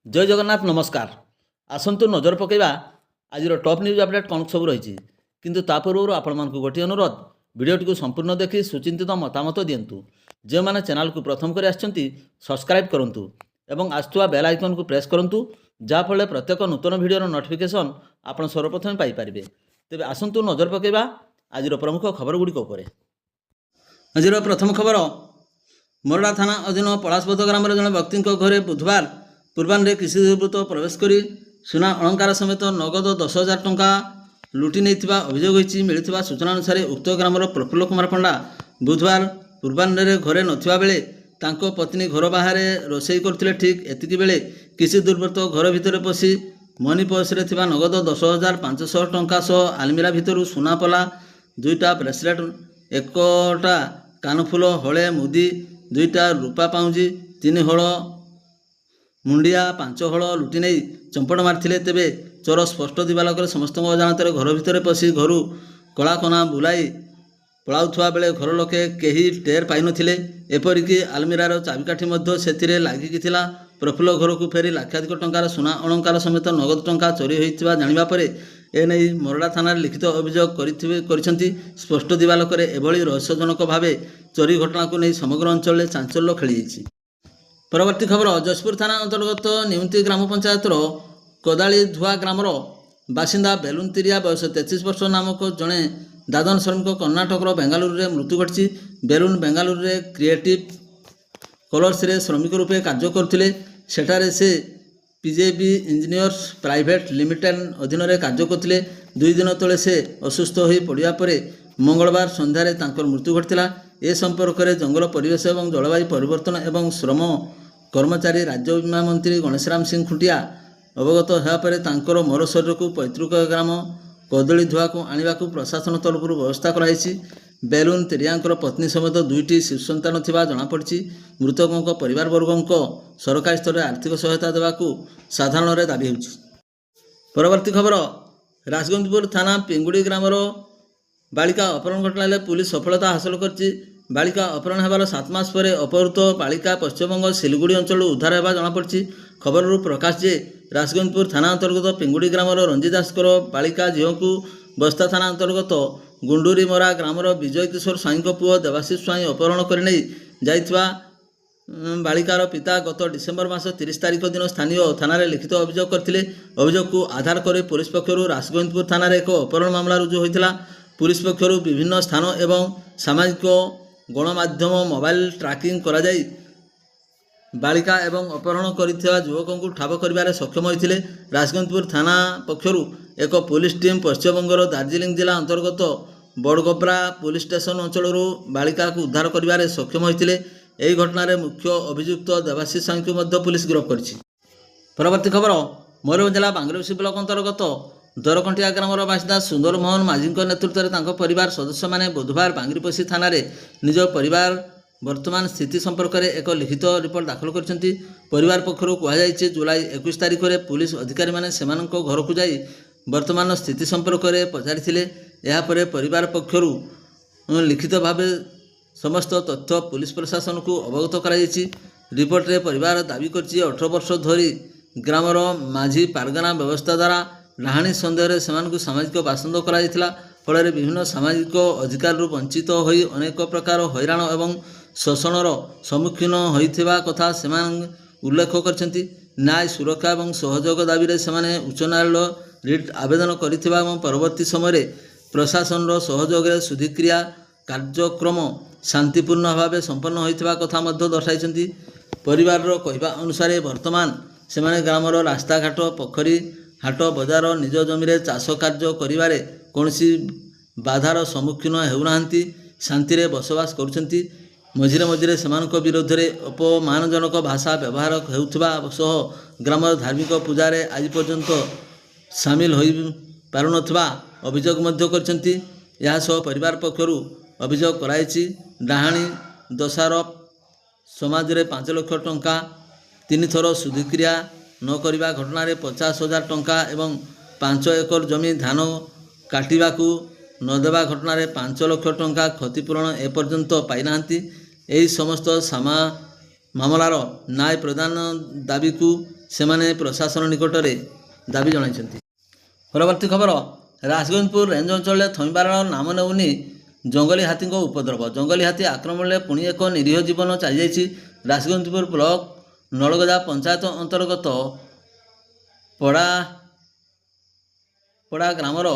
जय जगन्नाथ नमस्कार। आसतु नजर पकड़ा आज टॉप न्यूज अपडेट कौन सब रही किंतु ता पूर्व आपण मानक गोटे अनुरोध भिडियोटी संपूर्ण देखि सुचिंतित मतामत दिंतु। जो मैंने चैनल को प्रथम कर सब्सक्राइब करूँ एवं आसुवा बेल आइकन को प्रेस करूँ जहाँफल प्रत्येक नूतन भिडियोर नोटिफिकेशन आप सर्वप्रथम पाइपर। तेज आसतु नजर पकड़ा आज प्रमुख खबर गुड़िक। आज प्रथम खबर मोरडा थाना अधीन पलाशबोध ग्राम जड़े व्यक्ति घरे बुधवार पूर्वाह्न कृषि दुर्वृत्त प्रवेश कर सुना अलंकार समेत नगद 10,000 टंका लुटि नहीं अभियोग होती। मिलता सूचना अनुसार उक्त ग्रामर प्रफुल्ल कुमार पंडा बुधवार पूर्वाह्न घरे नथिबा बेले तांको पत्नी घर बाहर रोषेई करथिले। ठीक एतिकी बेले कृषि दुर्वृत्त घर भितर पशि मनी पर्सरे थिबा नगद 10,500 टंका सह आलमिरा भितर सुनापला 2टा ब्रेसलेट 1टा कानफुल हले मुदी 2टा रूपा पाउंजी 3 हल मुंडिया 5 हल लुटि नहीं चंपट मारथिले। तेबे चोर स्पष्ट दिवालोक समस्त अजाणत घर भितर पशि घर कलाकना बुलाई पलाउथुआ बेले घर लोके केही टेर पाई नथिले। एपरिक आलमिरार चाबिकाठी मध्य सेथिरे लागिकी थिला। प्रफुल्ल घर को फेरी लाक्षाधिक टंकार सुना अलंकार समेत नगद टंका चोरी होइथिबा जानिबा परे एने मोरडा थाना लिखित अभियोग करिसेंती। स्पष्ट दिवालोक एभली रहस्यजनक भावे चोरी घटना को नहीं समग्र अंचल चांचल्य खेली। परवर्ती खबर जशपुर थाना अंतर्गत निउंती ग्राम पंचायतर कोदाली धुआ ग्रामर बासिंदा बेलुन तिरिया बयस 33 वर्ष नामक जड़े दादन श्रमिक कर्णाटकर बेंगालुरु में मृत्यु घटी। बेलुन बेंगालुरु में क्रिएटिव कलर्स रे श्रमिक रूपे कार्य करते। सेठारे से पीजेबी इंजीनियर्स प्राइवेट लिमिटेड अधीन में कार्य करते। 2 दिन तले से असुस्थ हो पड़ा पर मंगलवार संध्यारे तांकर मृत्यु घटीला। ए संपर्क में जंगल परिवेश और जलवायु परिवर्तन एवं श्रम कर्मचारी राज्य बीमा मंत्री गणेशराम सिंह खुंटिया अवगत होगापर तांकर मर शरीर को पैतृक ग्राम कदली धुआ को आने को प्रशासन तरफ व्यवस्था कराई। बेलुन तेरियांकर पत्नी समेत 2टी शिशु सन्तान थिबा जनापड़ी। मृतकों परिवारवर्गों सरकारी स्तर में आर्थिक सहायता देवाकू साधारण दाबी होछि। परवर्ती खबर राजगंजपुर थाना पिंगुड़ी ग्रामर बालिका अपहरण घटना पुलिस सफलता हासिल करछि। बालिका अपहरण होबार 7 मास पर अपहृत बालिका पश्चिमबंग सिलीगुड़ी अंचल उद्धार होगा जनापड़ी। खबर प्रकाश जे राजगंजपुर थाना अंतर्गत पिंगुड़ी ग्रामर रंजी दासकर बालिका झील को बस्ता थाना अंतर्गत गुंडूरी मरा ग्रामर विजय किशोर स्वाई पुओ देवाशीष स्वाई अपहरण कर नहीं जाइथिबा बालिकार पिता गत डिसेम्बर मास 30 तारिख दिन स्थानीय थाना लिखित अभियोग करथिले। अभियोग को आधार कर पुलिस पक्षर राजगंजपुर थाना एक अपहरण मामला रुजु होइथिला। पुलिस पक्षर विभिन्न स्थान एवं सामाजिक गणमाध्यम मोबाइल ट्रैकिंग करा जाई बालिका एवं अपहरण करिथिबा युवकों को ठाब करिबारे सक्षम होइथिले। राजगंजपुर थाना पक्षर एक पुलिस टीम पश्चिमबंगर दार्जिलिंग जिला अंतर्गत बड़गोब्रा पुलिस स्टेशन अंचल बालिका को उद्धार करिबारे सक्षम होइथिले। एही घटनार मुख्य अभियुक्त देवाशीष साई को मध्य पुलिस गिरफ्त करिछि। परवर्ती खबर मयूरभंज जिला बांग्रेसी ब्लॉक अंतर्गत दरकंटिया ग्रामर बासिंदा सुंदर मोहन माझी नेतृत्व में तांको परिवार सदस्य माने बुधवार बांग्रीपोषी थाना रे निज परिवार वर्तमान स्थिति संपर्क में एक लिखित रिपोर्ट दाखल करछंती। परिवार पक्षर कहुई जुलाई 21 तारिख में पुलिस अधिकारी माने सेमानंको घर को जाई वर्तमान स्थिति संपर्क में पचारिथिले। यापर परिवार पक्षर लिखित भाव समस्त तथ्य पुलिस प्रशासन को अवगत कराई। रिपोर्ट रे परिवार दाबी करछि 18 वर्ष धरी ग्रामर माझी पारगाना व्यवस्था द्वारा डाहाणी सन्देह से सामाजिक बासंद कराइथिला। फल विभिन्न सामाजिक अधिकार वंचित होई अनेक प्रकार हैरान एवं शोषणर सम्मुखीन होइथिबा कथा से उल्लेख करछंती। न्याय सुरक्षा और सहयोग दाबी से उच्च न्यायालय रिट आवेदन करिथिबा एवं परवर्ती समय प्रशासन सहयोग सुधिक्रिया कार्यक्रम शांतिपूर्ण भाव संपन्न होइथिबा कथा मध्य दर्शाइछंती। परिवार कहवा अनुसार वर्तमान से ग्रामर रास्ताघाट पोखरी हाट बजार निज जमी चाष कार्य करिबारे कौनसी बाधार सम्मुखीन हेउनाहांती शांति रे बसवास करुछंती। मझिरे मझिरे सेमानक विरोध में अपमानजनक भाषा व्यवहार हेउथबा सह ग्रामर धार्मिक पूजा रे आज पर्यंत सामिल होई पारुनथबा अभियोग मध्य करछंती। या सह परिवार पक्षर अभियोग कराइछि डाहाणी दशारप समाज रे 5 लाख टंका 3 थर सुधिक्रिया न करिबा घटना रे 50,000 टंका एवं 5 एकर जमी धान काटिबाकू नदेवा घटना रे 5 लाख टंका क्षतिपूरण एपर्यंत पाई नांती। एही समस्त ମାମଲାର ନ୍ୟାୟ ପ୍ରଦାନ ଦାବିକୁ ସେମାନେ ପ୍ରଶାସନ ନିକଟରେ ଦାବି ଜଣାଇଛନ୍ତି। ପରବର୍ତ୍ତୀ ଖବର, ରାଜଗୋବିନ୍ଦପୁର ରେଞ୍ଜ ଅଞ୍ଚଳରେ ଥମିବାର ନାମ ନେଉନି ଜଙ୍ଗଲୀ ହାତୀଙ୍କ ଉପଦ୍ରବ। ଜଙ୍ଗଲୀ ହାତୀ ଆକ୍ରମଣରେ ପୁଣି ଏକ ନିରୀହ ଜୀବନ ଚାଲିଯାଇଛି। ରାଜଗୋବିନ୍ଦପୁର ବ୍ଲକ ନଳଗଜା ପଞ୍ଚାୟତ ଅନ୍ତର୍ଗତ ପଡ଼ା ଗ୍ରାମର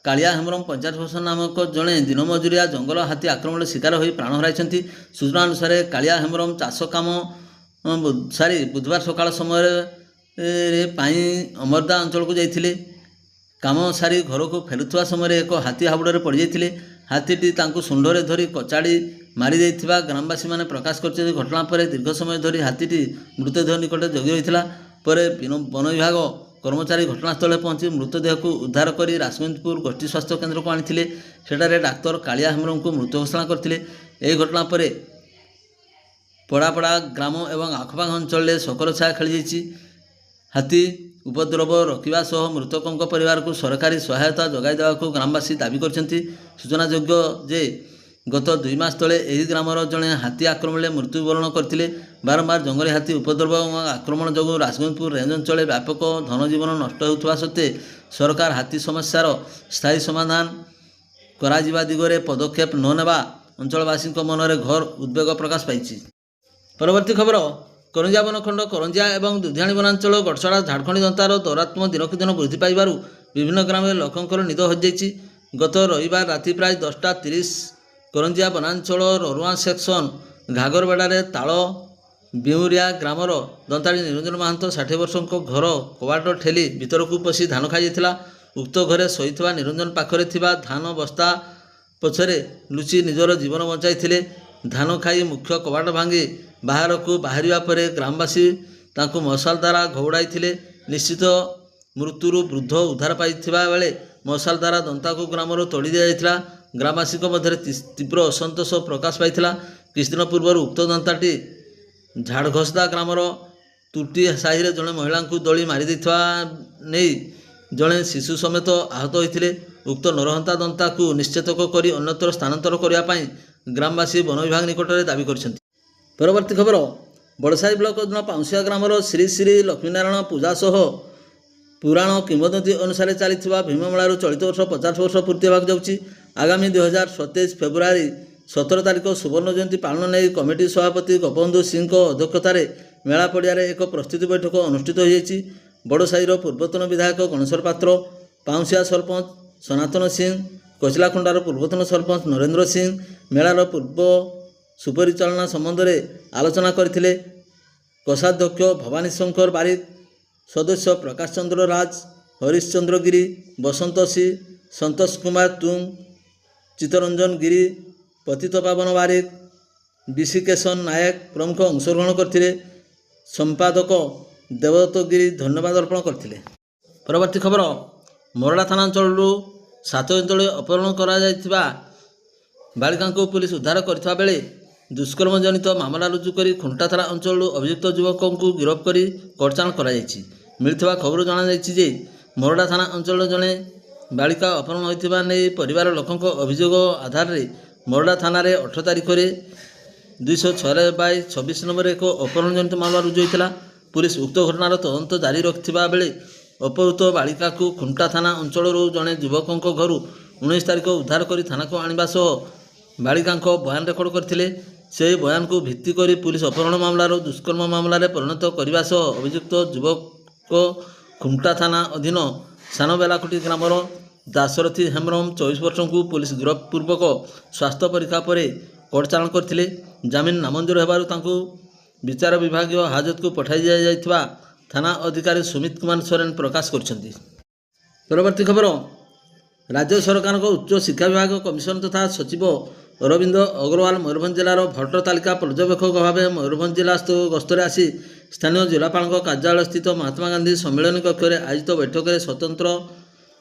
କାଳିଆ ହେମ୍ରମ 50 ବର୍ଷ ନାମକ ଜଣେ ଦିନ ମଜୁରିଆ ଜଙ୍ଗଲ ହାତୀ ଆକ୍ରମଣରେ ଶିକାର ହୋଇ ପ୍ରାଣ ହରାଇଛନ୍ତି। ସୂଚନା ଅନୁସାରେ କାଳିଆ ହେମ୍ରମ ଚାଷ କାମ ସାରି ବୁଧବାର ସକାଳ ସମୟରେ ପାଇଁ ଅମରଦା ଅଞ୍ଚଳକୁ ଯାଇଥିଲେ। କାମ ସାରି ଘରକୁ ଫେରୁଥିବା ସମୟରେ ଏକ ହାତୀ ହାବୁଡ଼ରେ ପଡ଼ିଯାଇଥିଲେ। ହାତୀଟି ତାଙ୍କୁ ଶୁଣ୍ଢରେ ଧରି କଚାଡ଼ି ମାରିଦେଇଥିବା ଗ୍ରାମବାସୀମାନେ ପ୍ରକାଶ କରିଛନ୍ତି। ଘଟଣା ପରେ ଦୀର୍ଘ ସମୟ ଧରି ହାତୀଟି ମୃତଦେହ ନିକଟରେ ଜଗି ରହିଥିଲା। ପରେ ବନ ବିଭାଗ କର୍ମଚାରୀ ଘଟଣାସ୍ଥଳରେ ପହଞ୍ଚି ମୃତଦେହକୁ ଉଦ୍ଧାର କରି ରାଜଗୋବିନ୍ଦପୁର ଗୋଷ୍ଠୀ ସ୍ୱାସ୍ଥ୍ୟ କେନ୍ଦ୍ରକୁ ଆଣିଥିଲେ। ସେଠାରେ ଡାକ୍ତର କାଳିଆ ହେମ୍ରମଙ୍କୁ ମୃତ ଘୋଷଣା କରିଥିଲେ। ଏହି ଘଟଣା ପରେ ପଡ଼ା ଗ୍ରାମ ଏବଂ ଆଖପାଖ ଅଞ୍ଚଳରେ ଶୋକର ଛାୟା ଖେଳିଯାଇଛି। ହାତୀ ଉପଦ୍ରବ ରୋକିବା ସହ ମୃତକଙ୍କ ପରିବାରକୁ ସରକାରୀ ସହାୟତା ଯୋଗାଇ ଦେବାକୁ ଗ୍ରାମବାସୀ ଦାବି କରିଛନ୍ତି। ସୂଚନାଯୋଗ୍ୟ ଯେ ଗତ 2 ମାସ ତଳେ ଏହି ଗ୍ରାମର ଜଣେ ହାତୀ ଆକ୍ରମଣରେ ମୃତ୍ୟୁବରଣ କରିଥିଲେ। ବାରମ୍ବାର ଜଙ୍ଗଲୀ ହାତୀ ଉପଦ୍ରବ ଏବଂ ଆକ୍ରମଣ ଯୋଗୁଁ ରାଜଗୋବିନ୍ଦପୁର ରେଞ୍ଜ ଅଞ୍ଚଳରେ ବ୍ୟାପକ ଧନଜୀବନ ନଷ୍ଟ ହେଉଥିବା ସତ୍ତ୍ୱେ ସରକାର ହାତୀ ସମସ୍ୟାର ସ୍ଥାୟୀ ସମାଧାନ କରାଯିବା ଦିଗରେ ପଦକ୍ଷେପ ନ ନେବା ଅଞ୍ଚଳବାସୀଙ୍କ ମନରେ ଘୋର ଉଦ୍ବେଗ ପ୍ରକାଶ ପାଇଛି। ପରବର୍ତ୍ତୀ ଖବର, କରଞ୍ଜିଆ ବନଖଣ୍ଡ କରଞ୍ଜିଆ ଏବଂ ଦୁଧିଆଣୀ ବନାଞ୍ଚଳ ଗଡ଼ସଡ଼ା ଝାଡ଼ଖଣ୍ଡି ଦନ୍ତାର ଦୌରାତ୍ମ୍ୟ ଦିନକୁ ଦିନ ବୃଦ୍ଧି ପାଇବାରୁ ବିଭିନ୍ନ ଗ୍ରାମରେ ଲୋକଙ୍କର ନିଦ ହଜିଯାଇଛି। ଗତ ରବିବାର ରାତି ପ୍ରାୟ 10:30 କରଞ୍ଜିଆ ବନାଞ୍ଚଳ ରରୁଆ ସେକ୍ସନ ଘାଗରବେଡ଼ାରେ ତାଳ ବିଉଁରିଆ ଗ୍ରାମର ଦନ୍ତାଳି ନିରଞ୍ଜନ ମହାନ୍ତ 60 ବର୍ଷଙ୍କ ଘର କବାଟ ଠେଲି ଭିତରକୁ ପଶି ଧାନ ଖାଇଯାଇଥିଲା। ଉକ୍ତ ଘରେ ଶୋଇଥିବା ନିରଞ୍ଜନ ପାଖରେ ଥିବା ଧାନ ବସ୍ତା ପଛରେ ଲୁଚି ନିଜର ଜୀବନ ବଞ୍ଚାଇଥିଲେ। ଧାନ ଖାଇ ମୁଖ୍ୟ କବାଟ ଭାଙ୍ଗି ବାହାରକୁ ବାହାରିବା ପରେ ଗ୍ରାମବାସୀ ତାଙ୍କୁ ମଶାଲ ଦ୍ୱାରା ଘଉଡ଼ାଇଥିଲେ। ନିଶ୍ଚିତ ମୃତ୍ୟୁରୁ ବୃଦ୍ଧ ଉଦ୍ଧାର ପାଇଥିବା ବେଳେ ମଶାଲ ଦ୍ୱାରା ଦନ୍ତାକୁ ଗ୍ରାମରୁ ତୋଳି ଦିଆଯାଇଥିଲା। ଗ୍ରାମବାସୀଙ୍କ ମଧ୍ୟରେ ତୀବ୍ର ଅସନ୍ତୋଷ ପ୍ରକାଶ ପାଇଥିଲା। କିଛିଦିନ ପୂର୍ବରୁ ଉକ୍ତ ଦନ୍ତାଟି ଝାଡ଼ଘୋଷଦା ଗ୍ରାମର ତୁଟି ସାହିରେ ଜଣେ ମହିଳାଙ୍କୁ ଦଳି ମାରିଦେଇଥିବା ନେଇ ଜଣେ ଶିଶୁ ସମେତ ଆହତ ହୋଇଥିଲେ। ଉକ୍ତ ନରହନ୍ତା ଦନ୍ତାକୁ ନିଶ୍ଚେତକ କରି ଅନ୍ୟତ୍ର ସ୍ଥାନାନ୍ତର କରିବା ପାଇଁ ଗ୍ରାମବାସୀ ବନ ବିଭାଗ ନିକଟରେ ଦାବି କରିଛନ୍ତି। ପରବର୍ତ୍ତୀ ଖବର, ବଡ଼ସାହି ବ୍ଲକ ଅଧୀନ ପାଉଁଶିଆ ଗ୍ରାମର ଶ୍ରୀ ଶ୍ରୀ ଲକ୍ଷ୍ମୀନାରାୟଣ ପୂଜା ସହ ପୁରାଣ କିମ୍ବଦନ୍ତୀ ଅନୁସାରେ ଚାଲିଥିବା ଭୀମମେଳାରୁ ଚଳିତ ବର୍ଷ 50 ବର୍ଷ ପୂର୍ତ୍ତି ହେବାକୁ ଯାଉଛି। ଆଗାମୀ 2027 ଫେବୃଆରୀ 17 ତାରିଖ ସୁବର୍ଣ୍ଣ ଜୟନ୍ତୀ ପାଳନ ନେଇ କମିଟି ସଭାପତି ଗୋପବନ୍ଧୁ ସିଂଙ୍କ ଅଧ୍ୟକ୍ଷତାରେ ମେଳା ପଡ଼ିଆରେ ଏକ ପ୍ରସ୍ତୁତି ବୈଠକ ଅନୁଷ୍ଠିତ ହୋଇଯାଇଛି। ବଡ଼ସାହିର ପୂର୍ବତନ ବିଧାୟକ ଗଣେଶ୍ୱର ପାତ୍ର, ପାଉଁଶିଆ ସରପଞ୍ଚ ସନାତନ ସିଂ, କୋଚିଲାଖଣ୍ଡାର ପୂର୍ବତନ ସରପଞ୍ଚ ନରେନ୍ଦ୍ର ସିଂ ମେଳାର ପୂର୍ବ ସୁପରିଚାଳନା ସମ୍ବନ୍ଧରେ ଆଲୋଚନା କରିଥିଲେ। କୋଷାଧ୍ୟକ୍ଷ ଭବାନୀ ଶଙ୍କର ବାରିକ, ସଦସ୍ୟ ପ୍ରକାଶ ଚନ୍ଦ୍ର ରାଜ, ହରିଶ ଚନ୍ଦ୍ର ଗିରି, ବସନ୍ତ ସି, ସନ୍ତୋଷ କୁମାର ତୁଙ୍ଗ, ଚିତ୍ତରଞ୍ଜନ ଗିରି, ପତିତ ପାବନ ବାରିକ, ବିଶିକେଶନ ନାୟକ ପ୍ରମୁଖ ଅଂଶଗ୍ରହଣ କରିଥିଲେ। ସମ୍ପାଦକ ଦେବଦତ୍ତ ଗିରି ଧନ୍ୟବାଦ ଅର୍ପଣ କରିଥିଲେ। ପରବର୍ତ୍ତୀ ଖବର, ମରଡ଼ା ଥାନା ଅଞ୍ଚଳରୁ 7 ଅଞ୍ଚଳରେ ଅପହରଣ କରାଯାଇଥିବା ବାଳିକାଙ୍କୁ ପୁଲିସ ଉଦ୍ଧାର କରିଥିବା ବେଳେ ଦୁଷ୍କର୍ମ ଜନିତ ମାମଲା ରୁଜୁ କରି ଖୁଣ୍ଟା ଥାନା ଅଞ୍ଚଳରୁ ଅଭିଯୁକ୍ତ ଯୁବକଙ୍କୁ ଗିରଫ କରି କୋର୍ଟ ଚାଲାଣ କରାଯାଇଛି। ମିଳିଥିବା ଖବରରୁ ଜଣାଯାଇଛି ଯେ ମରଡ଼ା ଥାନା ଅଞ୍ଚଳର ଜଣେ ବାଳିକା ଅପହରଣ ହୋଇଥିବା ନେଇ ପରିବାର ଲୋକଙ୍କ ଅଭିଯୋଗ ଆଧାରରେ ମରଡ଼ା ଥାନାରେ 18 ତାରିଖରେ 206/26 ନମ୍ବରରେ ଏକ ଅପହରଣ ଜନିତ ମାମଲା ରୁଜୁ ହୋଇଥିଲା। ପୁଲିସ ଉକ୍ତ ଘଟଣାର ତଦନ୍ତ ଜାରି ରଖିଥିବା ବେଳେ ଅପହୃତ ବାଳିକାକୁ ଖୁଣ୍ଟା ଥାନା ଅଞ୍ଚଳରୁ ଜଣେ ଯୁବକଙ୍କ ଘରୁ 19 ତାରିଖ ଉଦ୍ଧାର କରି ଥାନାକୁ ଆଣିବା ସହ ବାଳିକାଙ୍କ ବୟାନ ରେକର୍ଡ କରିଥିଲେ। ସେହି ବୟାନକୁ ଭିତ୍ତି କରି ପୁଲିସ ଅପହରଣ ମାମଲାରୁ ଦୁଷ୍କର୍ମ ମାମଲାରେ ପରିଣତ କରିବା ସହ ଅଭିଯୁକ୍ତ ଯୁବକ ଖୁଣ୍ଟା ଥାନା ଅଧୀନ ସାନବେଲାକୁଟି ଗ୍ରାମର ଦାଶରଥୀ ହେମ୍ରମ 24 ବର୍ଷଙ୍କୁ ପୁଲିସ ଗିରଫ ପୂର୍ବକ ସ୍ୱାସ୍ଥ୍ୟ ପରୀକ୍ଷା ପରେ କୋର୍ଟ ଚାଲାଣ କରିଥିଲେ। ଜାମିନ ନାମଞ୍ଜୁର ହେବାରୁ ତାଙ୍କୁ ବିଚାର ବିଭାଗୀୟ ହାଜତକୁ ପଠାଇ ଦିଆଯାଇଥିବା ଥାନା ଅଧିକାରୀ ସୁମିତ କୁମାର ସୋରେନ ପ୍ରକାଶ କରିଛନ୍ତି। ପରବର୍ତ୍ତୀ ଖବର, ରାଜ୍ୟ ସରକାରଙ୍କ ଉଚ୍ଚ ଶିକ୍ଷା ବିଭାଗ କମିଶନ ତଥା ସଚିବ ଅରବିନ୍ଦ ଅଗ୍ରୱାଲ ମୟୂରଭଞ୍ଜ ଜିଲ୍ଲାର ଭୋଟର ତାଲିକା ପର୍ଯ୍ୟବେକ୍ଷକ ଭାବେ ମୟୂରଭଞ୍ଜ ଜିଲ୍ଲା ଗସ୍ତରେ ଆସି ସ୍ଥାନୀୟ ଜିଲ୍ଲାପାଳଙ୍କ କାର୍ଯ୍ୟାଳୟସ୍ଥିତ ମହାତ୍ମା ଗାନ୍ଧୀ ସମ୍ମିଳନୀ କକ୍ଷରେ ଆୟୋଜିତ ବୈଠକରେ ସ୍ୱତନ୍ତ୍ର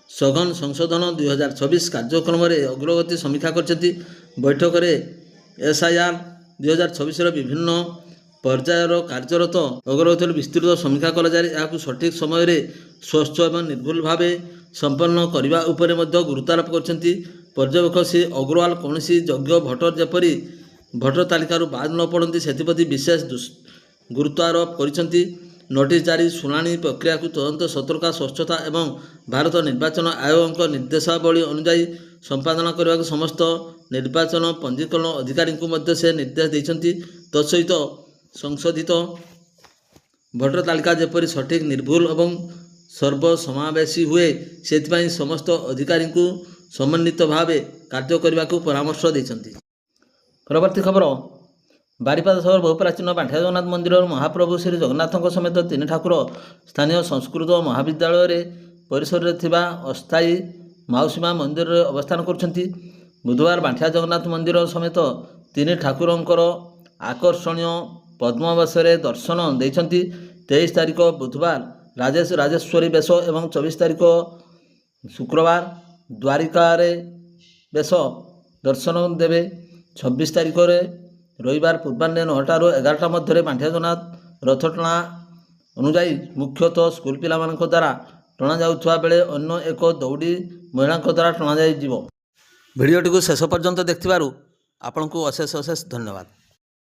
ସଘନ ସଂଶୋଧନ 2026 କାର୍ଯ୍ୟକ୍ରମରେ ଅଗ୍ରଗତି ସମୀକ୍ଷା କରିଛନ୍ତି। ବୈଠକରେ SIR 2026ର ବିଭିନ୍ନ ପର୍ଯ୍ୟାୟର କାର୍ଯ୍ୟରତ ଅଗ୍ରଗତିର ବିସ୍ତୃତ ସମୀକ୍ଷା କରାଯାଇ ଏହାକୁ ସଠିକ୍ ସମୟରେ ସ୍ୱଚ୍ଛ ଏବଂ ନିର୍ଭୁଲ ଭାବେ ସମ୍ପନ୍ନ କରିବା ଉପରେ ମଧ୍ୟ ଗୁରୁତ୍ୱାରୋପ କରିଛନ୍ତି। ପର୍ଯ୍ୟବେକ୍ଷକ ଶ୍ରୀ ଅଗ୍ରୱାଲ କୌଣସି ଯୋଗ୍ୟ ଭୋଟର ଯେପରି ଭୋଟର ତାଲିକାରୁ ବାଦ୍ ନ ପଡ଼ନ୍ତି ସେଥିପ୍ରତି ବିଶେଷ ଗୁରୁତ୍ୱ ଆରୋପ କରିଛନ୍ତି। ନୋଟିସ୍ ଜାରି ଶୁଣାଣି ପ୍ରକ୍ରିୟାକୁ ତଦନ୍ତ ସତର୍କତା ସ୍ୱଚ୍ଛତା ଏବଂ ଭାରତ ନିର୍ବାଚନ ଆୟୋଗଙ୍କ ନିର୍ଦ୍ଦେଶାବଳୀ ଅନୁଯାୟୀ ସମ୍ପାଦନ କରିବାକୁ ସମସ୍ତ ନିର୍ବାଚନ ପଞ୍ଜୀକରଣ ଅଧିକାରୀଙ୍କୁ ମଧ୍ୟ ସେ ନିର୍ଦ୍ଦେଶ ଦେଇଛନ୍ତି। ତତ୍ସହିତ ସଂଶୋଧିତ ଭୋଟର ତାଲିକା ଯେପରି ସଠିକ୍ ନିର୍ଭୁଲ ଏବଂ ସର୍ବସମାବେଶୀ ହୁଏ ସେଥିପାଇଁ ସମସ୍ତ ଅଧିକାରୀଙ୍କୁ ସମନ୍ୱିତ ଭାବେ କାର୍ଯ୍ୟ କରିବାକୁ ପରାମର୍ଶ ଦେଇଛନ୍ତି। ପରବର୍ତ୍ତୀ ଖବର, ବାରିପଦା ସହର ବହୁ ପ୍ରାଚୀନ ବାଣ୍ଠିଆ ଜଗନ୍ନାଥ ମନ୍ଦିରର ମହାପ୍ରଭୁ ଶ୍ରୀ ଜଗନ୍ନାଥଙ୍କ ସମେତ ତିନି ଠାକୁର ସ୍ଥାନୀୟ ସଂସ୍କୃତ ମହାବିଦ୍ୟାଳୟରେ ପରିସରରେ ଥିବା ଅସ୍ଥାୟୀ ମାଉସୀମା ମନ୍ଦିରରେ ଅବସ୍ଥାନ କରୁଛନ୍ତି। ବୁଧବାର ବାଣ୍ଠିଆ ଜଗନ୍ନାଥ ମନ୍ଦିର ସମେତ ତିନି ଠାକୁରଙ୍କର ଆକର୍ଷଣୀୟ ପଦ୍ମବେଶରେ ଦର୍ଶନ ଦେଇଛନ୍ତି। 23 ତାରିଖ ବୁଧବାର ରାଜେଶ୍ୱରୀ ବେଶ ଏବଂ 24 ତାରିଖ ଶୁକ୍ରବାର ଦ୍ୱାରିକାରେ ବେଶ ଦର୍ଶନ ଦେବେ। 26 ତାରିଖରେ ରବିବାର ପୂର୍ବାହ୍ନେ 9ଟାରୁ 11ଟା ମଧ୍ୟରେ ବାଣ୍ଠିଆ ଜଗନ୍ନାଥ ରଥଟଣା ଅନୁଯାୟୀ ମୁଖ୍ୟତଃ ସ୍କୁଲ ପିଲାମାନଙ୍କ ଦ୍ୱାରା ଟଣାଯାଉଥିବା ବେଳେ ଅନ୍ୟ ଏକ ଦୌଡ଼ି ମହିଳାଙ୍କ ଦ୍ୱାରା ଟଣାଯାଇଯିବ। ଭିଡ଼ିଓଟିକୁ ଶେଷ ପର୍ଯ୍ୟନ୍ତ ଦେଖିଥିବାରୁ ଆପଣଙ୍କୁ ଅଶେଷ ଅଶେଷ ଧନ୍ୟବାଦ।